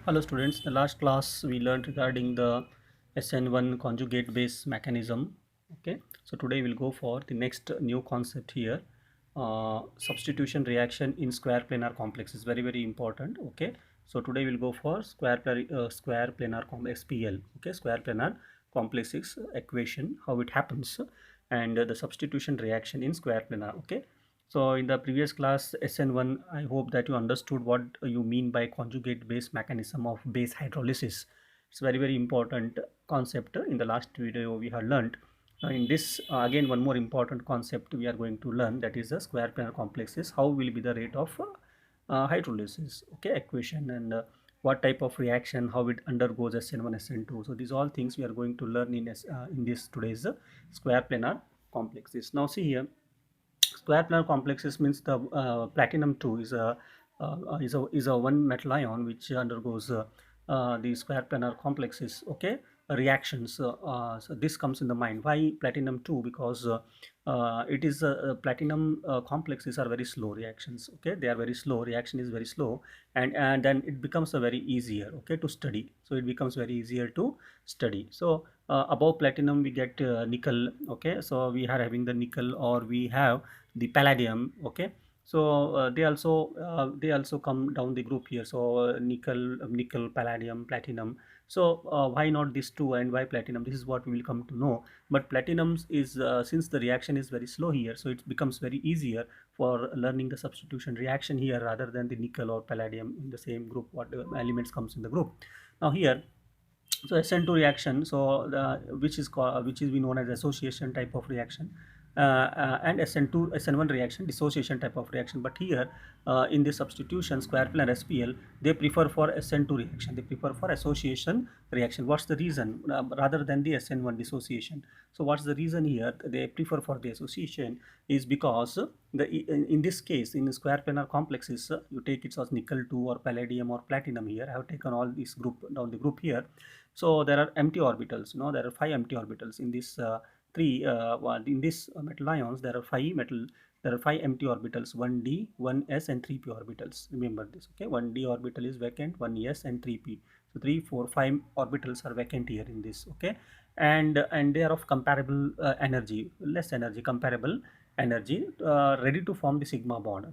Hello students, the last class we learned regarding the SN1 conjugate base mechanism. Okay, so today we'll go for the next new concept here. Substitution reaction in square planar complex is very important. Okay, so today we'll go for square planar complex SPL. Okay, square planar complexes equation, how it happens, and the substitution reaction in square planar. Okay, so in the previous class SN1, I hope that you understood what you mean by conjugate base mechanism of base hydrolysis. It's very important concept. In the last video we have learned. In this again one more important concept we are going to learn, that is the square planar complexes. How will be the rate of hydrolysis? Okay, equation, and what type of reaction, how it undergoes SN1 SN2. So these all things we are going to learn in this today's square planar complexes. Now see here, square planar complexes means the platinum 2 is a one metal ion which undergoes the square planar complexes. Okay, reactions. So this comes in the mind. Why platinum 2? Because it is platinum complexes are very slow reactions. Okay, they are very slow. Reaction is very slow, and then it becomes a very easier, okay, to study. So it becomes very easier to study. So above platinum we get nickel. Okay, so we are having the nickel, or we have the palladium. Okay, so they also come down the group here. So nickel, palladium, platinum. So why not these two, and why platinum? This is what we will come to know. But platinum is, since the reaction is very slow here, so it becomes very easier for learning the substitution reaction here, rather than the nickel or palladium in the same group, what elements comes in the group. Now here, so SN2 reaction, so which is we known as association type of reaction, and SN2 SN1 reaction, dissociation type of reaction. But here in this substitution square planar SPL, they prefer for SN2 reaction, they prefer for association reaction. What's the reason, rather than the SN1 dissociation? So what's the reason here they prefer for the association? Is because in this case, in square planar complexes, you take it as nickel 2 or palladium or platinum. Here I have taken all this group down the group here. So there are empty orbitals. There are 5 empty orbitals in this in this metal ions. There are 5 empty orbitals: 1d, 1s, and 3p orbitals. Remember this. Okay, 1d orbital is vacant, 1s, and 3p. So 3, 4, 5 orbitals are vacant here in this. Okay, and they are of comparable energy, less energy, comparable energy, ready to form the sigma bond,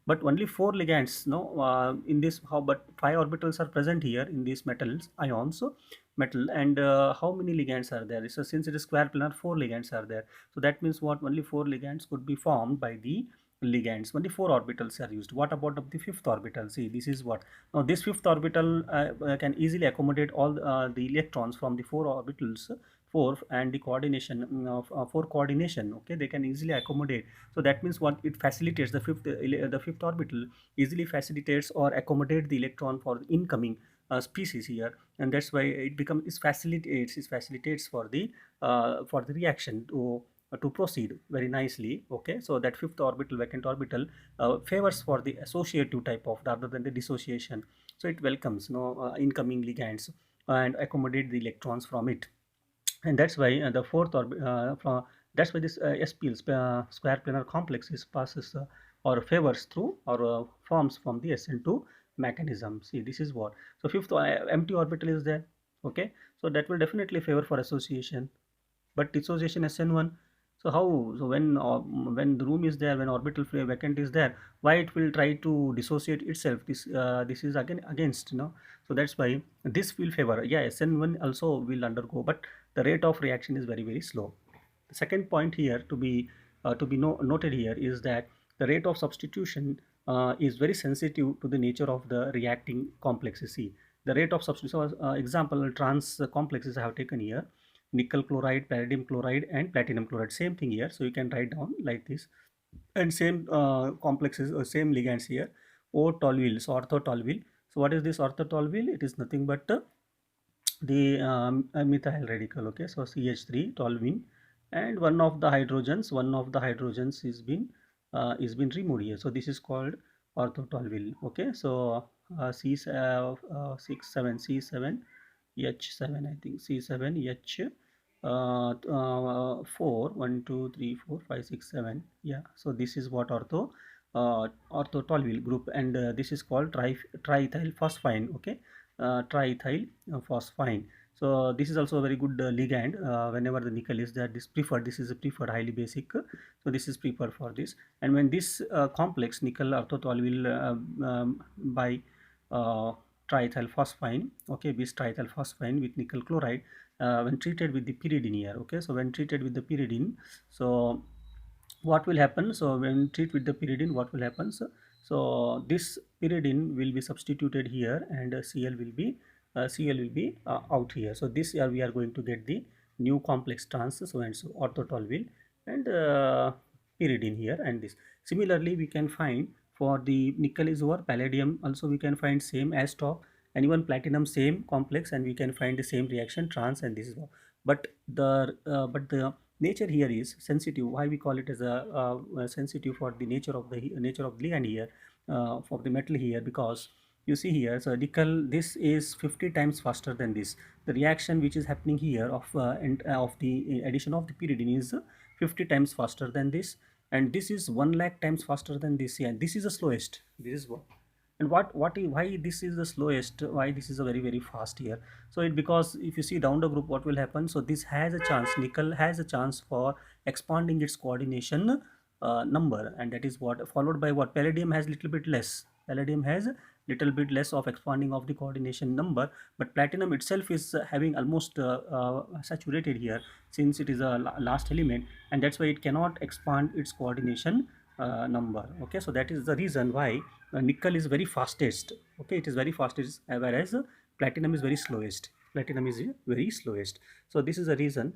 but only 4 ligands, no, in this. How? But 5 orbitals are present here in these metals ions. So metal, and how many ligands are there? So since it is square planar, 4 ligands are there. So that means what? Only 4 ligands could be formed by the ligands. Only 4 orbitals are used. What about of the fifth orbital? See, this is what. Now this fifth orbital can easily accommodate all the electrons from the 4 orbitals, four, and the coordination of for coordination. Okay, they can easily accommodate. So that means what? It facilitates the fifth orbital, easily facilitates or accommodate the electron for the incoming species here, and that's why it facilitates for the reaction to proceed very nicely. Okay, so that fifth orbital, vacant orbital, favors for the associative type of, rather than the dissociation. So it welcomes incoming ligands and accommodate the electrons from it. And that's why the fourth orbit from that's why this SPL, square planar complex, is passes or favors through, or forms from the SN2 mechanism. See, this is what. So fifth empty orbital is there. Okay, so that will definitely favor for association. But dissociation SN1. So how? So when the room is there, when orbital vacant is there, why it will try to dissociate itself? This is again against, so that's why this will favor. Yeah, SN1 also will undergo, but the rate of reaction is very slow. The second point here to be noted here is that the rate of substitution is very sensitive to the nature of the reacting complexes. See, the rate of substitution. So, example, trans complexes I have taken here: nickel chloride, palladium chloride, and platinum chloride. Same thing here. So you can write down like this, and same complexes, same ligands here. O toluene, so orthotoluene. So what is this orthotoluene? It is nothing but the methyl radical. Okay, so CH3 toluene, and one of the hydrogens is been removed here. So this is called orthotoluene. Okay, so C7 H7, I think C7H 4 1 2 3 4 5 6 7. Yeah, so this is what ortho orthotoluene group, and this is called triethyl phosphine. Okay, triethyl phosphine. So this is also a very good ligand. Whenever the nickel is there, this preferred. This is a preferred, highly basic. So this is preferred for this. And when this complex nickel orthotoluene by uh, triethyl phosphine, okay, bis triethyl phosphine with nickel chloride, when treated with the pyridine here. Okay, so when treated with the pyridine, so what will happen? So when treat with the pyridine, what will happen? So this pyridine will be substituted here, and Cl will be out here. So this year we are going to get the new complex trans, so and so orthotoluene and pyridine here. And this similarly we can find for the nickel is over, palladium also we can find same as top, and even platinum same complex, and we can find the same reaction trans, and this is but the nature here is sensitive. Why we call it as a sensitive for the nature of the ligand here, for the metal here? Because you see here, so nickel, this is 50 times faster than this. The reaction which is happening here of the addition of the pyridine is 50 times faster than this, and this is 1 lakh times faster than this here, and this is the slowest. This is what. And why this is the slowest, why this is a very fast here? So it, because if you see down the group, what will happen? So this has a chance, nickel has a chance for expanding its coordination number, and that is what followed by what palladium has little bit less. Palladium has little bit less of expanding of the coordination number, but platinum itself is having almost saturated here, since it is a last element, and that's why it cannot expand its coordination number. Okay, so that is the reason why nickel is very fastest. Okay, it is very fastest, whereas platinum is very slowest. Platinum is very slowest. So this is a reason,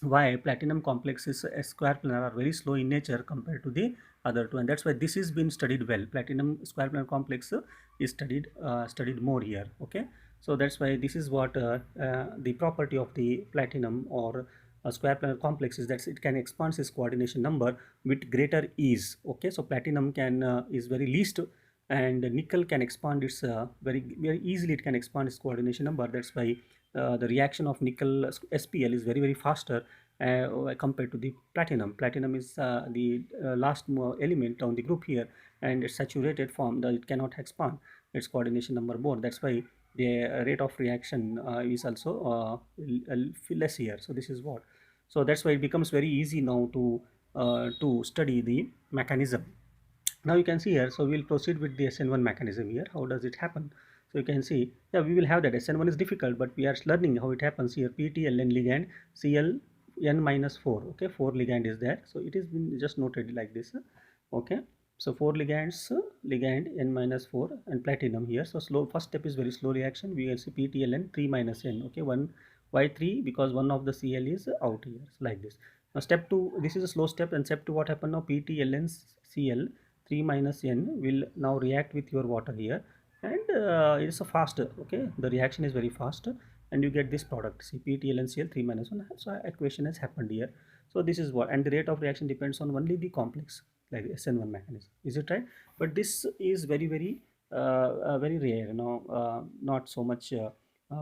why platinum complexes square planar are very slow in nature compared to the other two, and that's why this is been studied well. Platinum square planar complex is studied more here. Okay, so that's why this is what the property of the platinum or square planar complex is, that it can expand its coordination number with greater ease. Okay, so platinum can is very least, and nickel can expand its very easily, it can expand its coordination number. That's why the reaction of nickel SPL is very faster compared to the platinum. Platinum is the last element on the group here, and its saturated form, it cannot expand its coordination number more. That's why the rate of reaction is also less here. So this is what. So that's why it becomes very easy now to study the mechanism. Now you can see here, so we'll proceed with the SN1 mechanism here. How does it happen? So you can see, yeah, we will have that. SN1 is difficult, but we are learning how it happens here. PTLN ligand, Cl n minus 4. Okay, 4 ligand is there. So it is been just noted like this. Okay, so 4 ligands, ligand n minus 4 and platinum here. So slow, first step is very slow reaction. We will see PTLN 3 minus n. Okay, why 3? Because one of the Cl is out here. So like this. Now step 2, this is a slow step, and step 2 what happened now? PTLN Cl 3 minus n will now react with your water here, and it's a fast. Okay, the reaction is very fast, and you get this product CpTlNCl 3 minus 1. So equation has happened here. So this is what, and the rate of reaction depends on only the complex, like the SN1 mechanism. Is it right? But this is very rare, not so much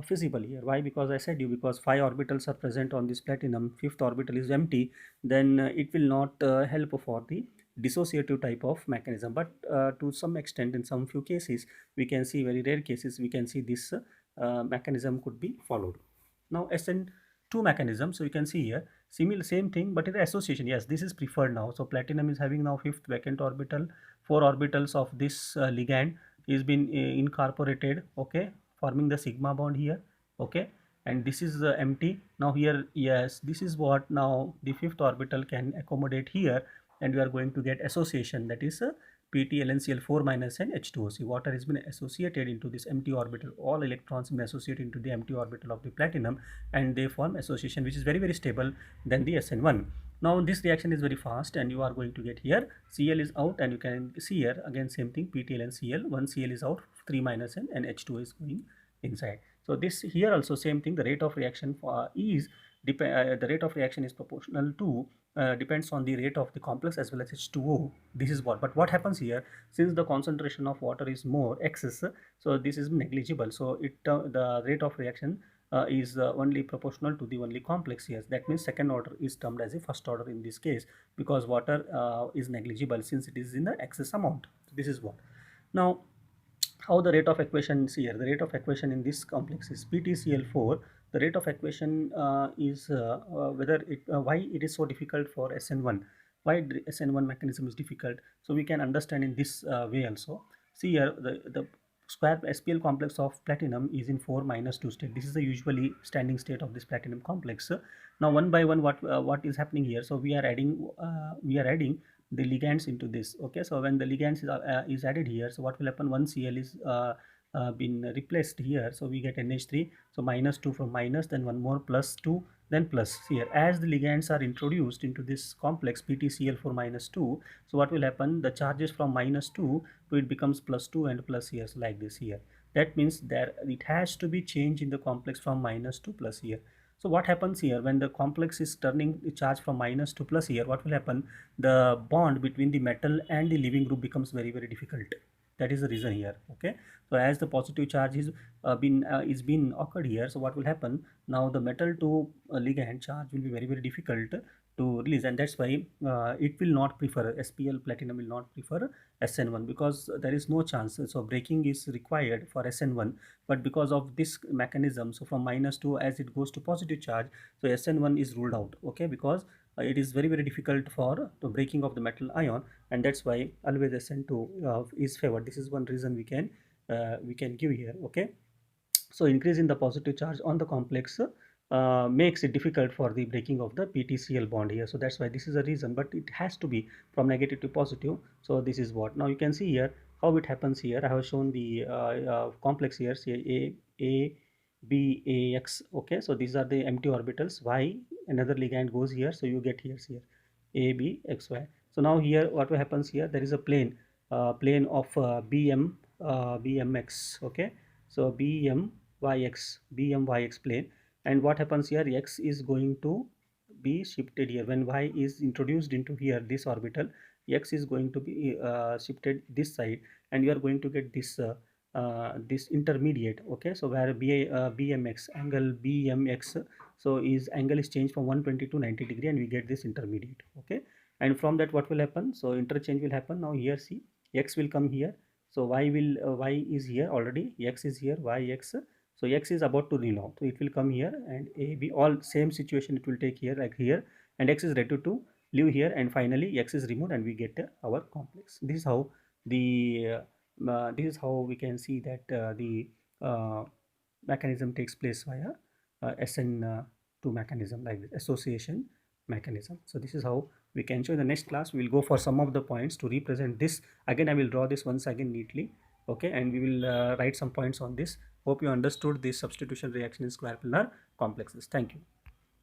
feasible here. Why? Because I said you, because 5 orbitals are present on this platinum, 5th orbital is empty, then it will not help for the dissociative type of mechanism. But to some extent, in some few cases, we can see, very rare cases, we can see this mechanism could be followed. Now SN2 mechanism, so you can see here similar, same thing, but in the association, yes, this is preferred now. So platinum is having now 5th vacant orbital, 4 orbitals of this ligand is been incorporated, okay, forming the sigma bond here. Okay, and this is empty now here. Yes, this is what now the 5th orbital can accommodate here, and we are going to get association, that is PTLNCl4 minus n H2O. See, water has been associated into this empty orbital. All electrons been associated into the empty orbital of the platinum, and they form association which is very stable than the SN1. Now this reaction is very fast, and you are going to get here Cl is out, and you can see here again same thing, PTLNCl, 1 Cl is out, 3 minus n, and H2O is going inside. So this here also same thing, the rate of reaction the rate of reaction is proportional to depends on the rate of the complex as well as H2O. This is what. But what happens here, since the concentration of water is more excess, so this is negligible. So the rate of reaction is only proportional to the only complex here. That means second order is termed as a first order in this case, because water is negligible since it is in the excess amount. This is what. Now, how the rate of equation is here? The rate of equation in this complex is PtCl4. The rate of equation is whether it why it is so difficult for SN1. Why SN1 mechanism is difficult? So we can understand in this way also. See here, the square SPL complex of platinum is in 4-2 state. This is the usually standing state of this platinum complex. Now one by one, what is happening here? So we are adding the ligands into this. Okay, so when the ligands is added here, so what will happen? One Cl is been replaced here, so we get NH3. So -2 from minus, then one more +2, then plus here. As the ligands are introduced into this complex PtCl4 -2, so what will happen? The charges from -2 to it becomes +2 and plus here, so like this here. That means there it has to be changed in the complex from minus to plus here. So what happens here when the complex is turning the charge from minus to plus here? What will happen? The bond between the metal and the leaving group becomes very difficult. That is the reason here. Okay, so as the positive charge is been occurred here, so what will happen? Now the metal to ligand charge will be very difficult to release, and that's why it will not prefer SPL platinum will not prefer SN1, because there is no chance. So breaking is required for SN1, but because of this mechanism, so from -2 as it goes to positive charge, so SN1 is ruled out. Okay, because it is very difficult for the breaking of the metal ion, and that's why always SN2 is favored. This is one reason we can give here. Okay, so increase in the positive charge on the complex makes it difficult for the breaking of the PtCl bond here. So that's why this is a reason, but it has to be from negative to positive. So this is what. Now you can see here how it happens here. I have shown the complex here. See A B A X. Okay, so these are the empty orbitals. Y, another ligand goes here, so you get here A B X Y. So now here what happens here? There is a plane of BMX. Okay, so BMYX plane, and what happens here? X is going to be shifted here. When Y is introduced into here, this orbital, X is going to be shifted this side, and you are going to get this intermediate. Okay, so where BMX angle BMX, so is angle is changed from 120 to 90 degree, and we get this intermediate. Okay, and from that what will happen? So interchange will happen. Now here see, X will come here, so Y is here already, X is here, YX. So X is about to remove, so it will come here, and A B all same situation it will take here, like here, and X is ready to leave here, and finally X is removed, and we get our complex. This is how we can see that the mechanism takes place via SN2 mechanism, like this association mechanism. So this is how we can show. In the next class we will go for some of the points to represent this. Again I will draw this once again neatly. Okay, and we will write some points on this. Hope you understood this substitution reaction in square planar complexes. Thank you.